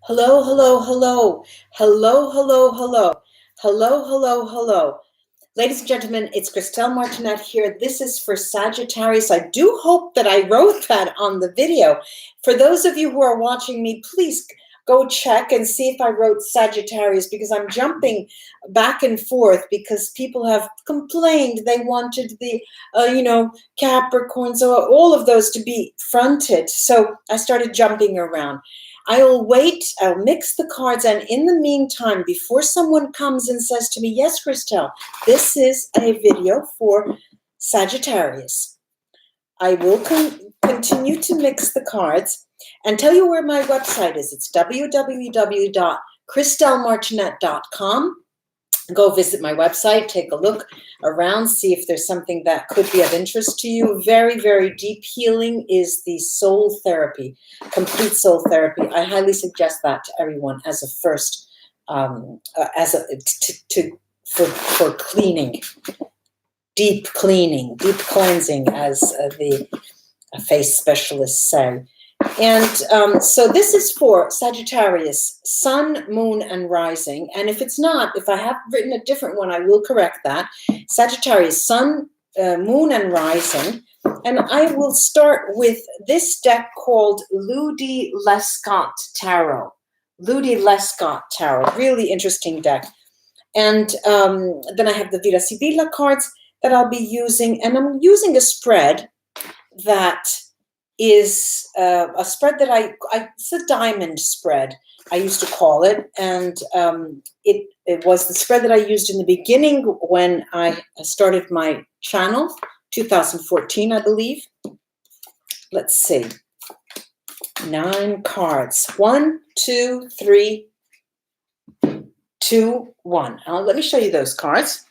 Hello, hello, hello. Hello, hello, hello. Hello, hello, hello. Ladies and gentlemen, it's Christelle Martinette here. This is for Sagittarius. I do hope that I wrote that on the video. For those of you who are watching me, please go check and see if I wrote Sagittarius, because I'm jumping back and forth because people have complained they wanted the, Capricorn, so all of those to be fronted. So I started jumping around. I'll wait, I'll mix the cards, and in the meantime, before someone comes and says to me, yes, Christelle, this is a video for Sagittarius, I will continue to mix the cards and tell you where my website is. It's www.christellemartinette.com. Go visit my website, take a look around, see if there's something that could be of interest to you. Very, very deep healing is the soul therapy, complete soul therapy. I highly suggest that to everyone as a first, for cleaning, deep cleansing, as the face specialists say. And so this is for Sagittarius, Sun, Moon, and Rising. And if it's not, if I have written a different one, I will correct that. Sagittarius, Sun, Moon, and Rising. And I will start with this deck called Ludi Lescott Tarot. Ludi Lescott Tarot, really interesting deck. And then I have the VERA SIBILLA cards that I'll be using. And I'm using a spread that is a spread that it's a diamond spread, I used to call it. And it was the spread that I used in the beginning when I started my channel, 2014, I believe. Let's see. 9 cards. 1, 2, 3, 2, 1. Let me show you those cards.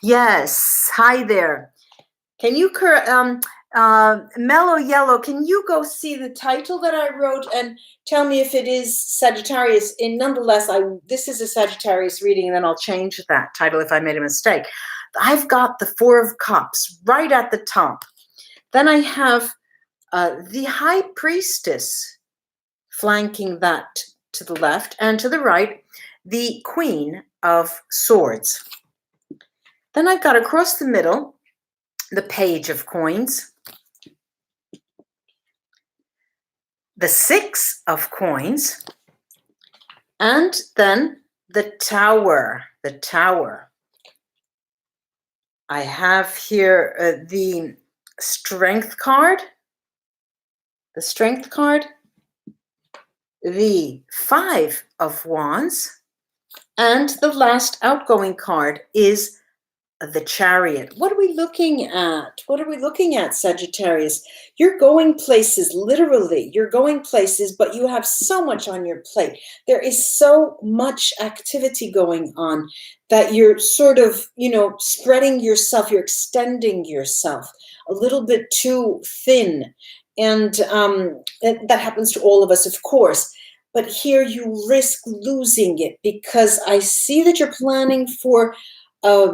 Yes. Hi there. Can you Mellow Yellow, can you go see the title that I wrote and tell me if it is Sagittarius? And nonetheless, this is a Sagittarius reading, and then I'll change that title if I made a mistake. I've got the 4 of Cups right at the top. Then I have the High Priestess flanking that to the left, and to the right, the Queen of Swords. Then I've got across the middle the Page of Coins, the 6 of Coins, and then the Tower. The Tower. I have here the Strength card, the 5 of Wands, and the last outgoing card is the Chariot. What are we looking at? What are we looking at, Sagittarius? You're going places, literally. You're going places, but you have so much on your plate. There is so much activity going on that you're sort of, spreading yourself. You're extending yourself a little bit too thin. And that happens to all of us, of course. But here you risk losing it, because I see that you're planning for a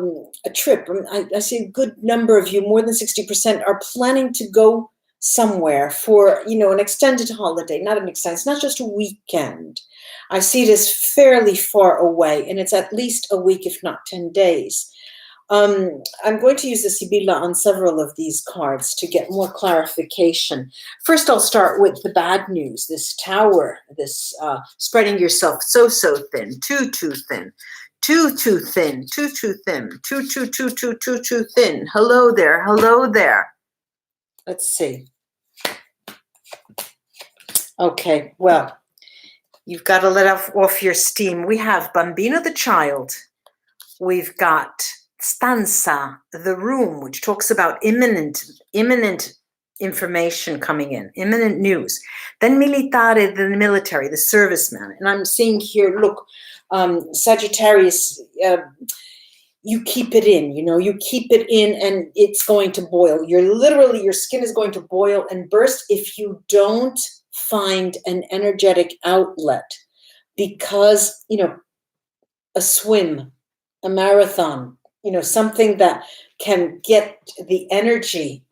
trip. I see a good number of you, more than 60%, are planning to go somewhere for, an extended holiday. It's not just a weekend. I see it as fairly far away, and it's at least a week, if not 10 days. I'm going to use the Sibilla on several of these cards to get more clarification. First, I'll start with the bad news, this Tower, this spreading yourself so thin, too thin. Too thin, too thin, too thin. Hello there, hello there. Let's see. Okay, well, you've got to let off your steam. We have Bambino the Child. We've got Stanza, the Room, which talks about imminent information coming in, imminent news. Then Militare, the military, the serviceman. And I'm seeing here, look, Sagittarius, you keep it in, you keep it in, and it's going to boil. Your skin is going to boil and burst if you don't find an energetic outlet, because, a swim, a marathon, something that can get the energy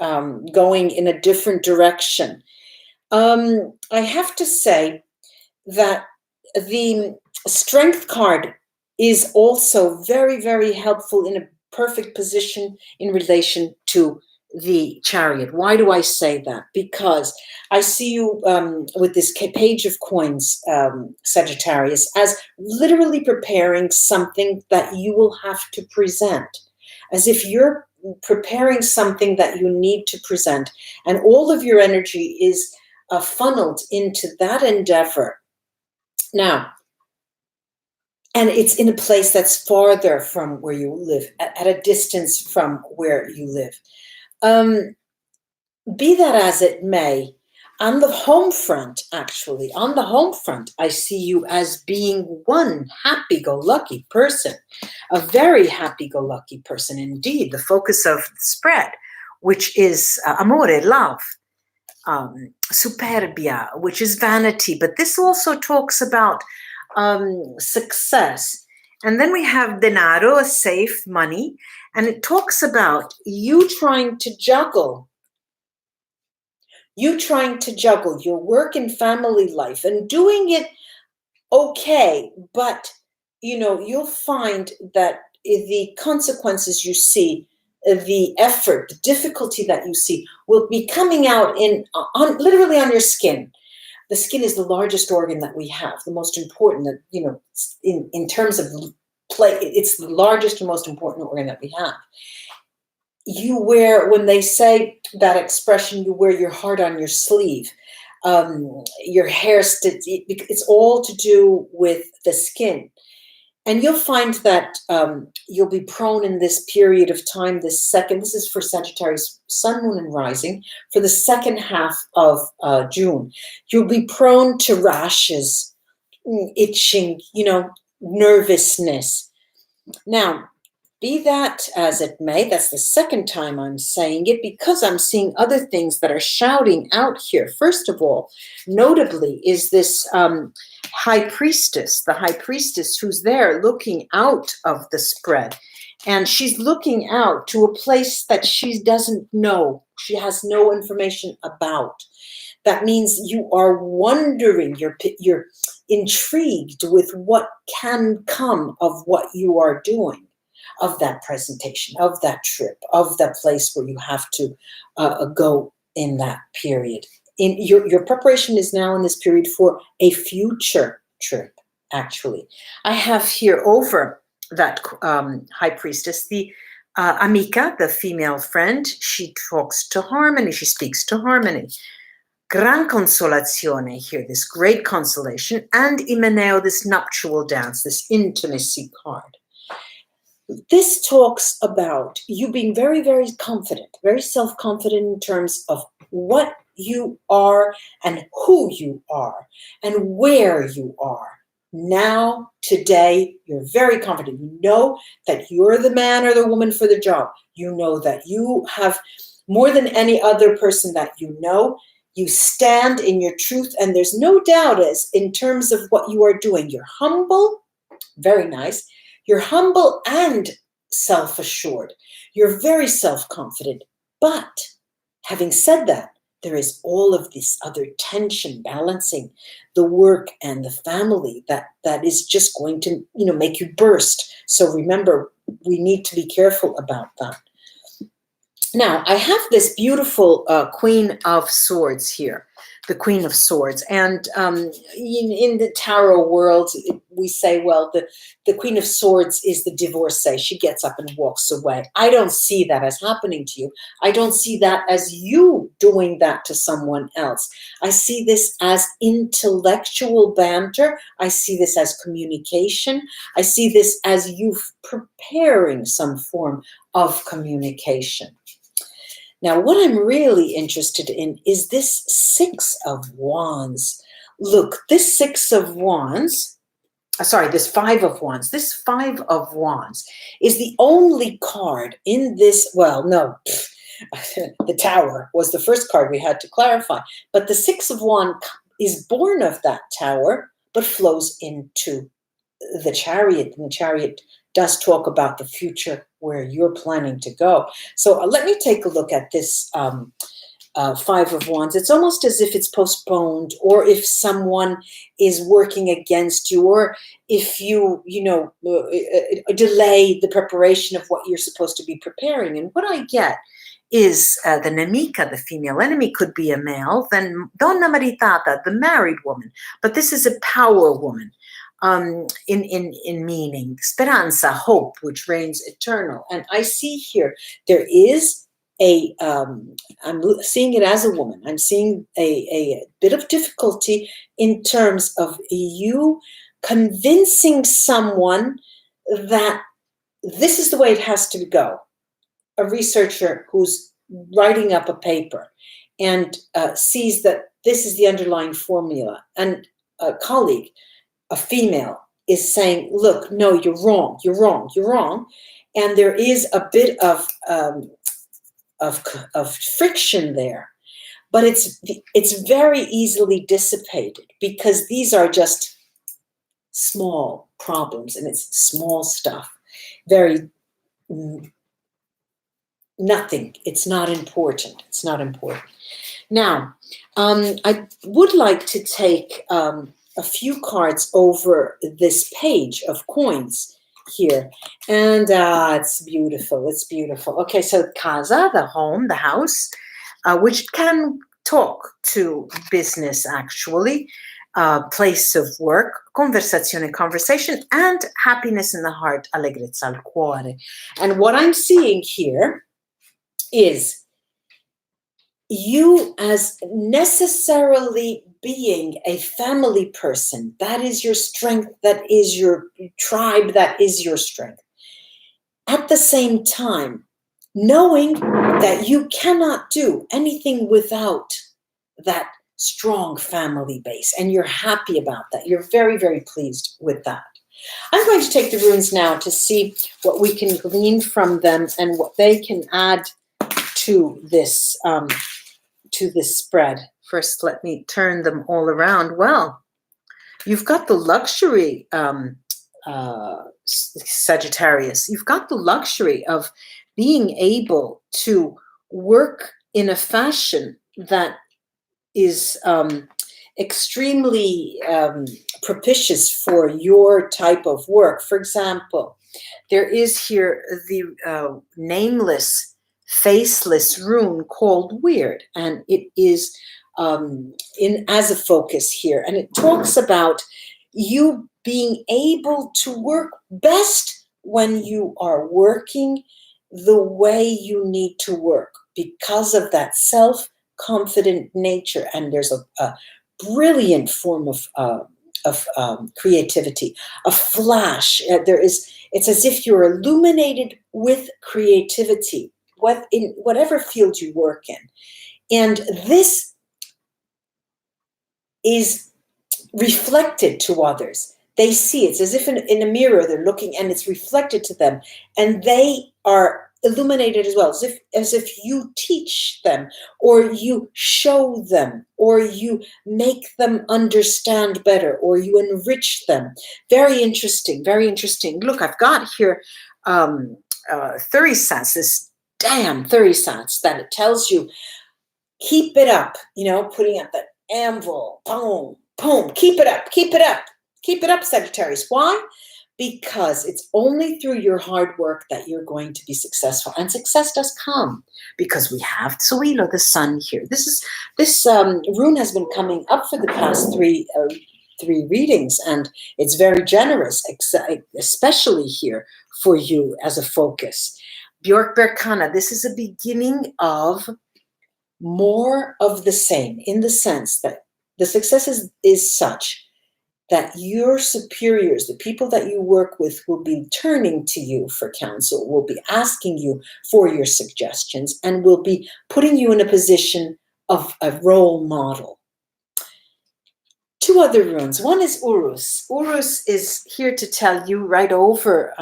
going in a different direction. I have to say that the Strength card is also very, very helpful in a perfect position in relation to the Chariot. Why do I say that? Because I see you with this page of coins, Sagittarius, as literally preparing something that you will have to present, as if you're preparing something that you need to present, and all of your energy is funneled into that endeavor. Now, and it's in a place that's farther from where you live, at a distance from where you live. Be that as it may, on the home front, actually, on the home front, I see you as being one happy-go-lucky person, a very happy-go-lucky person indeed, the focus of the spread, which is amore, love, superbia, which is vanity. But this also talks about success. And then we have denaro, a safe money, and it talks about you trying to juggle your work and family life and doing it okay, but you'll find that the consequences you see, the effort, the difficulty that you see will be coming out literally on your skin. The skin is the largest organ that we have, the most important, in terms of play, it's the largest and most important organ that we have. You wear, when they say that expression, you wear your heart on your sleeve. Your hair, it's all to do with the skin. And you'll find that you'll be prone in this period of time, this is for Sagittarius, Sun, Moon, and Rising, for the second half of June. You'll be prone to rashes, itching, nervousness. Now, be that as it may, that's the second time I'm saying it, because I'm seeing other things that are shouting out here. First of all, notably, is this High Priestess, the High Priestess who's there looking out of the spread. And she's looking out to a place that she doesn't know. She has no information about. That means you are wondering, you're intrigued with what can come of what you are doing, of that presentation, of that trip, of that place where you have to go in that period. In your preparation is now in this period for a future trip, actually. I have here over that High Priestess, the Amica, the female friend. She talks to harmony. She speaks to harmony. Gran consolazione here, this great consolation. And Imeneo, this nuptial dance, this intimacy card. This talks about you being very, very confident, very self-confident in terms of what you are and who you are and where you are. Now, today, you're very confident. You know that you're the man or the woman for the job. You know that you have more than any other person that you know. You stand in your truth, and there's no doubt as in terms of what you are doing. You're humble, very nice. You're humble and self-assured. You're very self-confident. But having said that, there is all of this other tension balancing the work and the family that is just going to, make you burst. So remember, we need to be careful about that. Now, I have this beautiful Queen of Swords here, the Queen of Swords. And in the tarot world, we say, well, the Queen of Swords is the divorcee. She gets up and walks away. I don't see that as happening to you. I don't see that as you doing that to someone else. I see this as intellectual banter. I see this as communication. I see this as you preparing some form of communication. Now, what I'm really interested in is this Six of Wands. Look, this Six of Wands, this Five of Wands. This Five of Wands is the only card in this, the Tower was the first card we had to clarify. But the Six of Wands is born of that Tower, but flows into the Chariot. And the Chariot does talk about the future where you're planning to go. So let me take a look at this Five of Wands, it's almost as if it's postponed, or if someone is working against you, or if you delay the preparation of what you're supposed to be preparing. And what I get is the nemica, the female enemy, could be a male, then donna maritata, the married woman. But this is a power woman in meaning. Speranza, hope, which reigns eternal. And I see here there is I'm seeing it as a woman. I'm seeing a bit of difficulty in terms of you convincing someone that this is the way it has to go. A researcher who's writing up a paper and sees that this is the underlying formula, and a colleague, a female, is saying, look, no, you're wrong, you're wrong, you're wrong. And there is a bit of friction there, but it's very easily dissipated, because these are just small problems and it's small stuff, very nothing. It's not important. It's not important. Now, I would like to take a few cards over this page of coins here, and it's beautiful. It's beautiful. Okay, so casa, the home, the house, which can talk to business, actually, place of work, conversazione, conversation, and happiness in the heart, allegrezza al cuore. And what I'm seeing here is you as necessarily being a family person. That is your strength. That is your tribe. That is your strength. At the same time, knowing that you cannot do anything without that strong family base, and you're happy about that. You're very, very pleased with that. I'm going to take the runes now to see what we can glean from them and what they can add to this spread. First, let me turn them all around. Well, you've got the luxury, Sagittarius. You've got the luxury of being able to work in a fashion that is extremely propitious for your type of work. For example, there is here the nameless, faceless rune called Weird, and it is as a focus here, and it talks about you being able to work best when you are working the way you need to work, because of that self-confident nature. And there's a brilliant form of creativity, a flash. It's as if you're illuminated with creativity, in whatever field you work in. And this is reflected to others. They see it. It's as if in a mirror they're looking, and it's reflected to them, and they are illuminated as well, as if you teach them, or you show them, or you make them understand better, or you enrich them. Very interesting, very interesting. Look, I've got here 30 cents, this damn 30 cents, that it tells you, keep it up, putting up that anvil, boom, boom, keep it up, keep it up, keep it up, Sagittarius. Why? Because it's only through your hard work that you're going to be successful. And success does come because we have Tsuilo, the sun here. This rune has been coming up for the past three readings, and it's very generous, especially here for you as a focus. Björk Berkana, this is a beginning of more of the same, in the sense that the success is such that your superiors, the people that you work with, will be turning to you for counsel, will be asking you for your suggestions, and will be putting you in a position of a role model. Two other runes. One is Urus. Urus is here to tell you right over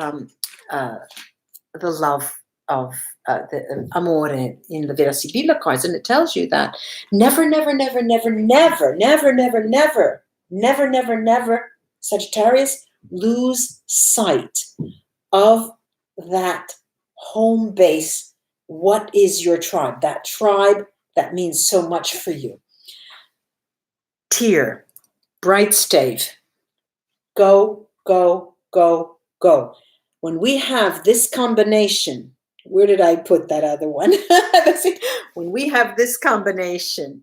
the love of the amore in the Vera Sibilla cards, and it tells you that never, never, never, never, never, never, never, never, never, never, never, Sagittarius, lose sight of that home base. What is your tribe? That tribe that means so much for you. Tear, bright stave, go, go, go, go. When we have this combination, where did I put that other one? When we have this combination,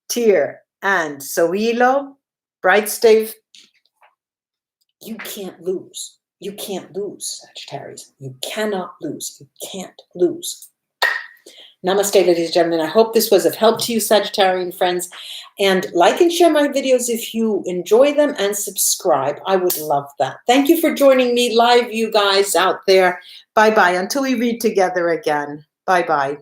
tear and sohilo, bright stave, you can't lose. You can't lose, Sagittarius. You cannot lose. You can't lose. Namaste, ladies and gentlemen. I hope this was of help to you, Sagittarian friends. And like and share my videos if you enjoy them, and subscribe. I would love that. Thank you for joining me live, you guys out there. Bye-bye. Until we read together again. Bye-bye.